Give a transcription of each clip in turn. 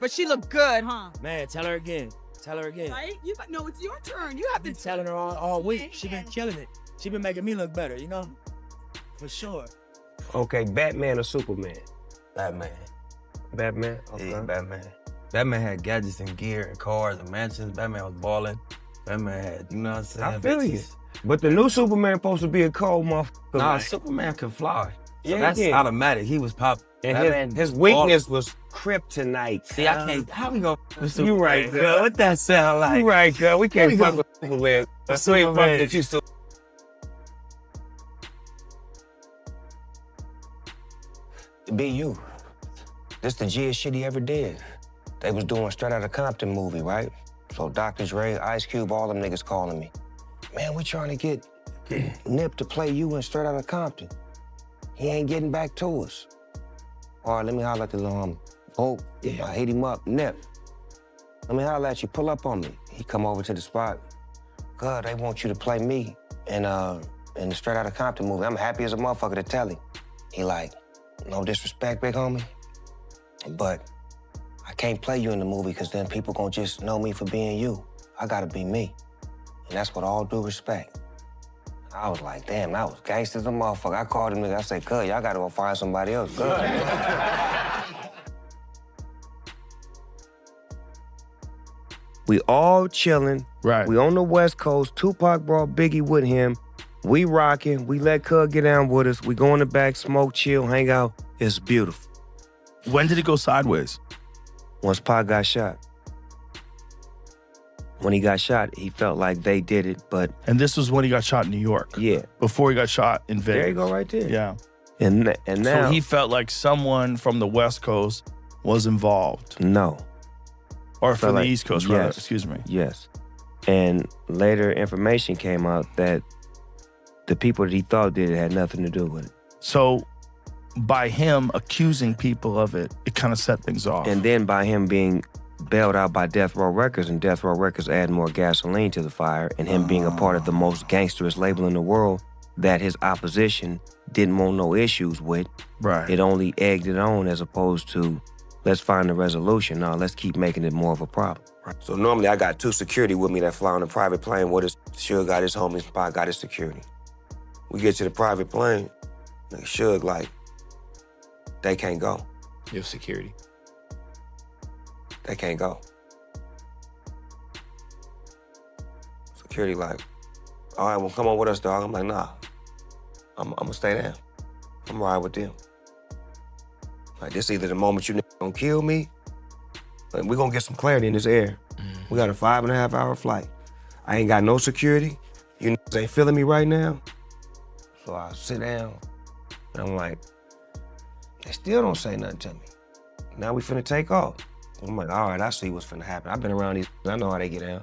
But she looked good, huh? Man, tell her again. Tell her again. Right? No, it's your turn. You have I've been to telling her all week. She been killing it. She been making me look better, you know? For sure. Okay, Batman or Superman? Batman. Batman? Okay. Yeah, Batman. Batman had gadgets and gear and cars and mansions. Batman was balling. Batman had, you know what I'm saying? I feel you. bitches. But the new Superman supposed to be a cold motherfucker. Nah, man. Superman can fly. So Yeah, that's he can. automatic. He was pop. And Batman, his weakness was kryptonite. See, I can't. How we gonna? You right, girl. What that sound like? You right, girl. We can't we fuck go. with Superman. With So ain't fuck Superman. that you so. Be you. This the G's shit he ever did. They was doing Straight Outta Compton movie, right? So Dr. Dre, Ice Cube, all them niggas calling me. Man, we trying to get Nip to play you in Straight Outta Compton. He ain't getting back to us. All right, let me holler at the little homie. Oh, yeah. I hit him up. Nip, let me holler at you. Pull up on me. He come over to the spot. God, they want you to play me in the Straight Outta Compton movie. I'm happy as a motherfucker to tell him. He like, no disrespect, big homie, but I can't play you in the movie because then people gonna just know me for being you. I gotta be me. And that's with all due respect. I was like, damn, that was gangsta as a motherfucker. I called him nigga, I said, cuz, y'all gotta go find somebody else, cuz. We all chilling. Right. We on the West Coast. Tupac brought Biggie with him. We rocking. We let Cuz get down with us. We go in the back, smoke, chill, hang out. It's beautiful. When did it go sideways? Once Pac got shot. When he got shot, he felt like they did it, but And this was when he got shot in New York. yeah. Before he got shot in Vegas. There you go right there. Yeah. And now, So he felt like someone from the West Coast was involved. no. Or from the like- East Coast, rather. yes. Excuse me. Yes. And later information came out that the people that he thought did it had nothing to do with it. So by him accusing people of it, it kind of set things off. And then by him being bailed out by Death Row Records, and Death Row Records adding more gasoline to the fire, and him being a part of the most gangsterous label in the world that his opposition didn't want no issues with, right. it only egged it on as opposed to, let's find a resolution. No, let's keep making it more of a problem. So normally I got 2 security with me that fly on a private plane with us. Suge got his homies, Pac got his security. We get to the private plane, nigga Suge like, they can't go. Your security. They can't go. Security like, all right, well, come on with us, dog. I'm like, nah, I'm gonna stay down. I'm ride with them. Like, this either the moment you niggas gonna kill me, like, we gonna get some clarity in this air. We got a 5.5 hour flight. I ain't got no security. You niggas ain't feeling me right now. So I sit down, and I'm like, they still don't say nothing to me. Now we finna take off. I'm like, all right, I see what's finna happen. I've been around these, I know how they get down.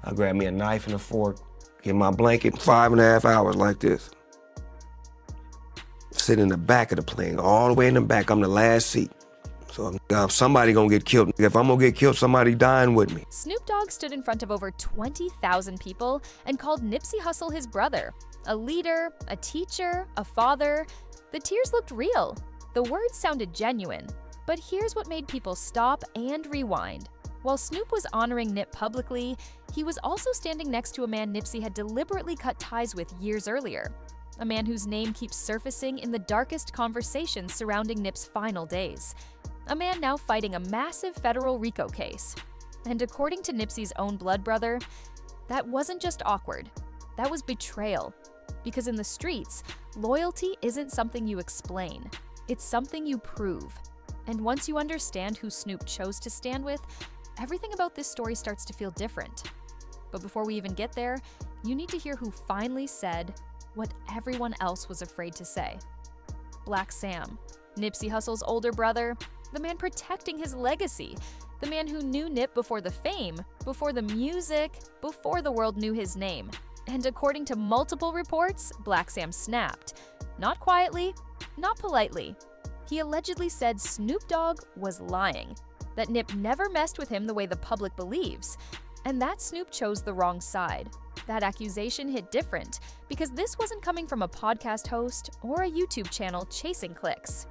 I grab me a knife and a fork, get my blanket, 5.5 hours like this. Sit in the back of the plane, all the way in the back. I'm the last seat. So somebody gonna get killed. If I'm gonna get killed, somebody dying with me. Snoop Dogg stood in front of over 20,000 people and called Nipsey Hustle his brother. A leader, a teacher, a father. The tears looked real. The words sounded genuine. But here's what made people stop and rewind. While Snoop was honoring Nip publicly, he was also standing next to a man Nipsey had deliberately cut ties with years earlier. A man whose name keeps surfacing in the darkest conversations surrounding Nip's final days. A man now fighting a massive federal RICO case. And according to Nipsey's own blood brother, that wasn't just awkward. That was betrayal. Because in the streets, loyalty isn't something you explain. It's something you prove. And once you understand who Snoop chose to stand with, everything about this story starts to feel different. But before we even get there, you need to hear who finally said what everyone else was afraid to say. Blacc Sam, Nipsey Hussle's older brother, the man protecting his legacy, the man who knew Nip before the fame, before the music, before the world knew his name. And according to multiple reports, Blacc Sam snapped. Not quietly, not politely. He allegedly said Snoop Dogg was lying, that Nip never messed with him the way the public believes, and that Snoop chose the wrong side. That accusation hit different because this wasn't coming from a podcast host or a YouTube channel chasing clicks.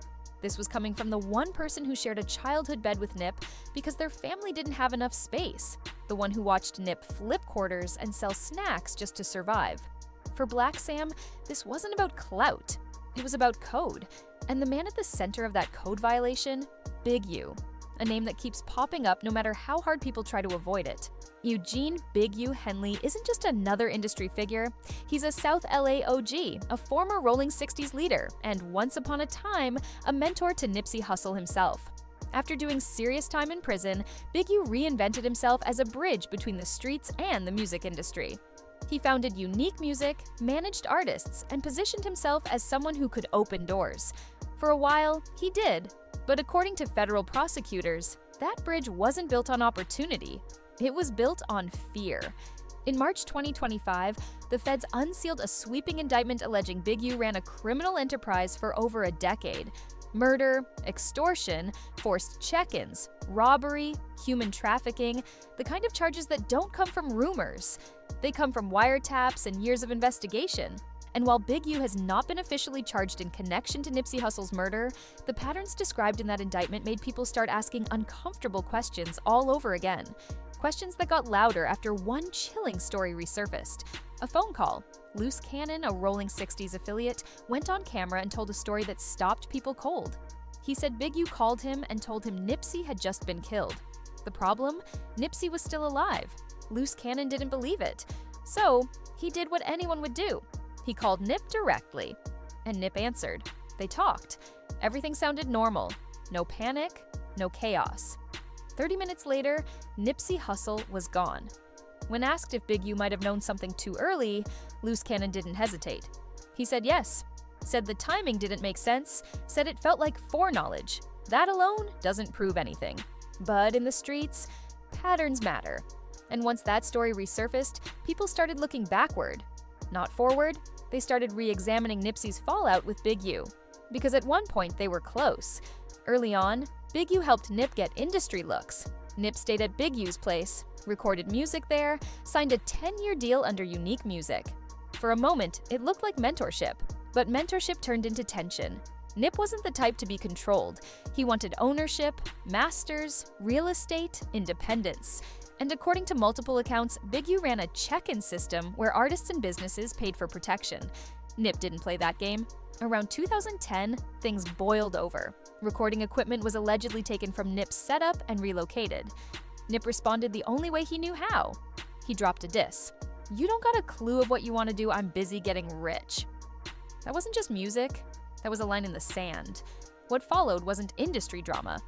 This was coming from the one person who shared a childhood bed with Nip because their family didn't have enough space, the one who watched Nip flip quarters and sell snacks just to survive. For Blacc Sam, this wasn't about clout, it was about code, and the man at the center of that code violation, Big U, a name that keeps popping up no matter how hard people try to avoid it. Eugene Big U Henley isn't just another industry figure, he's a South LA OG, a former Rolling 60s leader, and once upon a time, a mentor to Nipsey Hustle himself. After doing serious time in prison, Big U reinvented himself as a bridge between the streets and the music industry. He founded Unique Music, managed artists, and positioned himself as someone who could open doors. For a while, he did, but according to federal prosecutors, that bridge wasn't built on opportunity. It was built on fear. In March 2025, the feds unsealed a sweeping indictment alleging Big U ran a criminal enterprise for over a decade. Murder, extortion, forced check-ins, robbery, human trafficking, the kind of charges that don't come from rumors. They come from wiretaps and years of investigation. And while Big U has not been officially charged in connection to Nipsey Hussle's murder, the patterns described in that indictment made people start asking uncomfortable questions all over again. Questions that got louder after one chilling story resurfaced. A phone call. Loose Cannon, a Rolling 60s affiliate, went on camera and told a story that stopped people cold. He said Big U called him and told him Nipsey had just been killed. The problem? Nipsey was still alive. Loose Cannon didn't believe it. So, he did what anyone would do. He called Nip directly, and Nip answered. They talked. Everything sounded normal. No panic, no chaos. 30 minutes later, Nipsey Hussle was gone. When asked if Big U might have known something too early, Loose Cannon didn't hesitate. He said yes, said the timing didn't make sense, said it felt like foreknowledge. That alone doesn't prove anything. But in the streets, patterns matter. And once that story resurfaced, people started looking backward. Not forward, they started re-examining Nipsey's fallout with Big U. Because at one point they were close. Early on, Big U helped Nip get industry looks. Nip stayed at Big U's place, recorded music there, signed a 10-year deal under Unique Music. For a moment, it looked like mentorship, but mentorship turned into tension. Nip wasn't the type to be controlled. He wanted ownership, masters, real estate, independence. And according to multiple accounts, Big U ran a check-in system where artists and businesses paid for protection. Nip didn't play that game. Around 2010, things boiled over. Recording equipment was allegedly taken from Nip's setup and relocated. Nip responded the only way he knew how. He dropped a diss. "You don't got a clue of what you want to do, I'm busy getting rich." That wasn't just music, that was a line in the sand. What followed wasn't industry drama,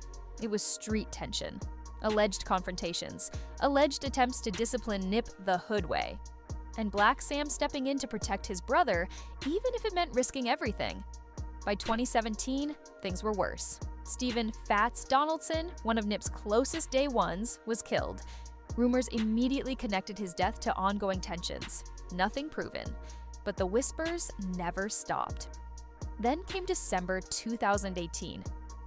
it was street tension. Alleged confrontations, alleged attempts to discipline Nip the hood way. And Blacc Sam stepping in to protect his brother, even if it meant risking everything. By 2017, things were worse. Stephen Fats Donaldson, one of Nip's closest day ones, was killed. Rumors immediately connected his death to ongoing tensions. Nothing proven. But the whispers never stopped. Then came December 2018.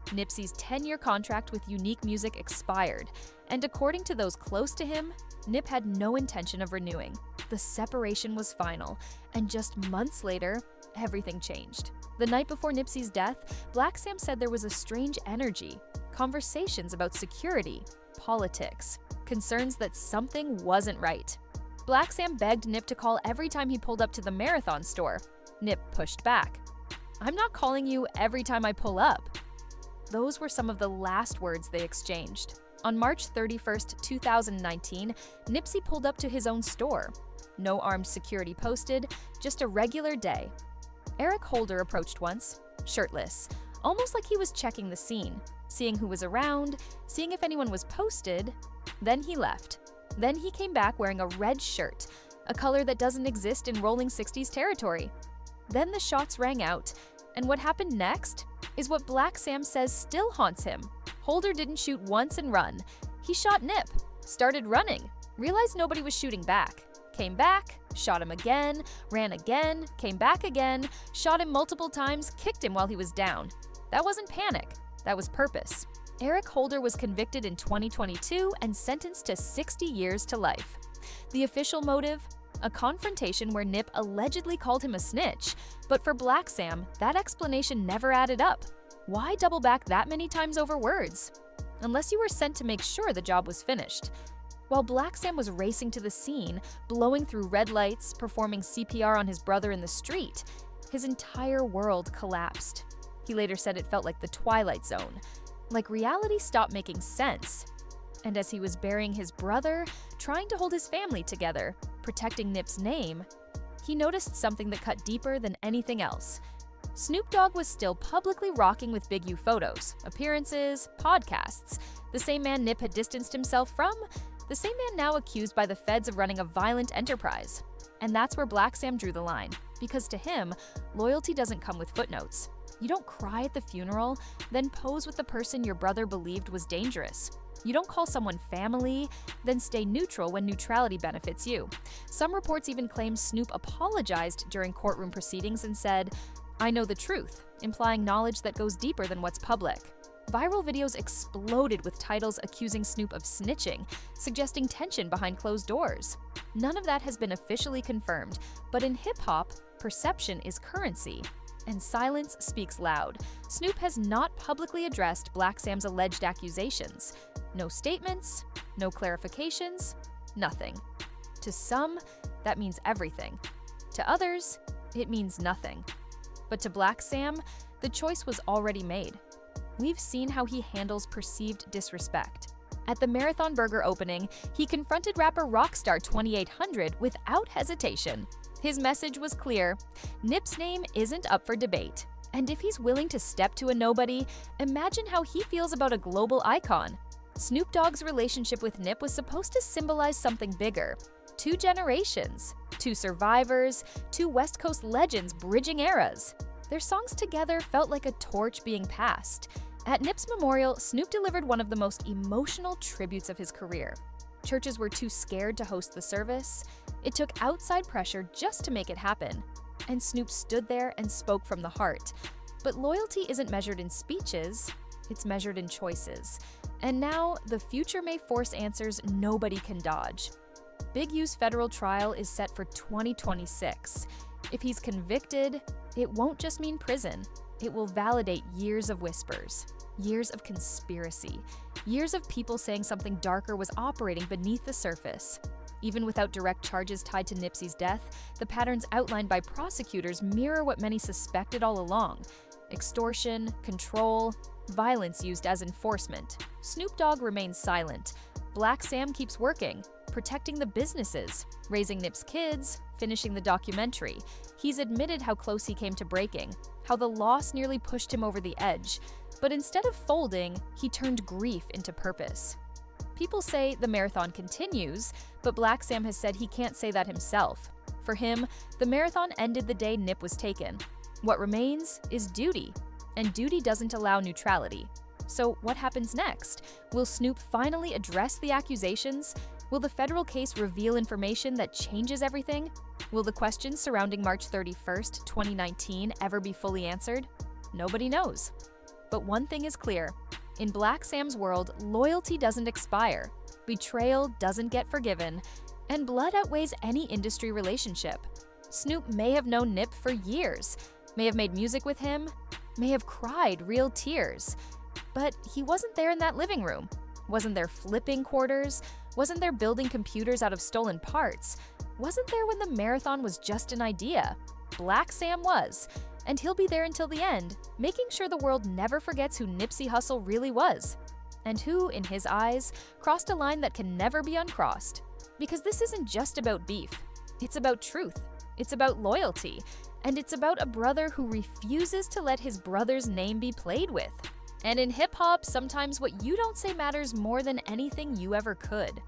Nipsey's 10-year contract with Unique Music expired, and according to those close to him, Nip had no intention of renewing. The separation was final, and just months later, everything changed. The night before Nipsey's death, Blacc Sam said there was a strange energy, conversations about security, politics, concerns that something wasn't right. Blacc Sam begged Nip to call every time he pulled up to the Marathon store. Nip pushed back. "I'm not calling you every time I pull up." Those were some of the last words they exchanged. On March 31st, 2019, Nipsey pulled up to his own store. No armed security posted, just a regular day. Eric Holder approached once, shirtless, almost like he was checking the scene, seeing who was around, seeing if anyone was posted. Then he left. Then he came back wearing a red shirt, a color that doesn't exist in Rolling 60s territory. Then the shots rang out, and what happened next is what Blacc Sam says still haunts him. Holder didn't shoot once and run. He shot Nip, started running, realized nobody was shooting back, came back, shot him again, ran again, came back again, shot him multiple times, kicked him while he was down. That wasn't panic, that was purpose. Eric Holder was convicted in 2022 and sentenced to 60 years to life. The official motive? A confrontation where Nip allegedly called him a snitch, but for Blacc Sam, that explanation never added up. Why double back that many times over words? Unless you were sent to make sure the job was finished. While Blacc Sam was racing to the scene, blowing through red lights, performing CPR on his brother in the street, his entire world collapsed. He later said it felt like the Twilight Zone, like reality stopped making sense. And as he was burying his brother, trying to hold his family together, protecting Nip's name, he noticed something that cut deeper than anything else. Snoop Dogg was still publicly rocking with Big U photos, appearances, podcasts. The same man Nip had distanced himself from, the same man now accused by the feds of running a violent enterprise. And that's where Blacc Sam drew the line, because to him, loyalty doesn't come with footnotes. You don't cry at the funeral, then pose with the person your brother believed was dangerous. You don't call someone family, then stay neutral when neutrality benefits you. Some reports even claim Snoop apologized during courtroom proceedings and said, "I know the truth," implying knowledge that goes deeper than what's public. Viral videos exploded with titles accusing Snoop of snitching, suggesting tension behind closed doors. None of that has been officially confirmed, but in hip-hop, perception is currency. And silence speaks loud. Snoop has not publicly addressed Blacc Sam's alleged accusations. No statements, no clarifications, nothing. To some, that means everything. To others, it means nothing. But to Blacc Sam, the choice was already made. We've seen how he handles perceived disrespect. At the Marathon Burger opening, he confronted rapper Rockstar 2800 without hesitation. His message was clear: Nip's name isn't up for debate. And if he's willing to step to a nobody, imagine how he feels about a global icon. Snoop Dogg's relationship with Nip was supposed to symbolize something bigger. 2 generations, 2 survivors, 2 West Coast legends bridging eras. Their songs together felt like a torch being passed. At Nip's memorial, Snoop delivered one of the most emotional tributes of his career. Churches were too scared to host the service. It took outside pressure just to make it happen. And Snoop stood there and spoke from the heart. But loyalty isn't measured in speeches, it's measured in choices. And now, the future may force answers nobody can dodge. Big U's federal trial is set for 2026. If he's convicted, it won't just mean prison. It will validate years of whispers, years of conspiracy, years of people saying something darker was operating beneath the surface. Even without direct charges tied to Nipsey's death, the patterns outlined by prosecutors mirror what many suspected all along: extortion, control, violence used as enforcement. Snoop Dogg remains silent. Blacc Sam keeps working, protecting the businesses, raising Nip's kids, finishing the documentary. He's admitted how close he came to breaking, how the loss nearly pushed him over the edge. But instead of folding, he turned grief into purpose. People say the marathon continues, but Blacc Sam has said he can't say that himself. For him, the marathon ended the day Nip was taken. What remains is duty, and duty doesn't allow neutrality. So what happens next? Will Snoop finally address the accusations? Will the federal case reveal information that changes everything? Will the questions surrounding March 31st, 2019 ever be fully answered? Nobody knows. But one thing is clear. In Blacc Sam's world, loyalty doesn't expire, betrayal doesn't get forgiven, and blood outweighs any industry relationship. Snoop may have known Nip for years, may have made music with him, may have cried real tears. But he wasn't there in that living room, wasn't there flipping quarters, wasn't there building computers out of stolen parts, wasn't there when the marathon was just an idea. Blacc Sam was, and he'll be there until the end, making sure the world never forgets who Nipsey Hustle really was, and who, in his eyes, crossed a line that can never be uncrossed. Because this isn't just about beef, it's about truth, it's about loyalty, and it's about a brother who refuses to let his brother's name be played with. And in hip-hop, sometimes what you don't say matters more than anything you ever could.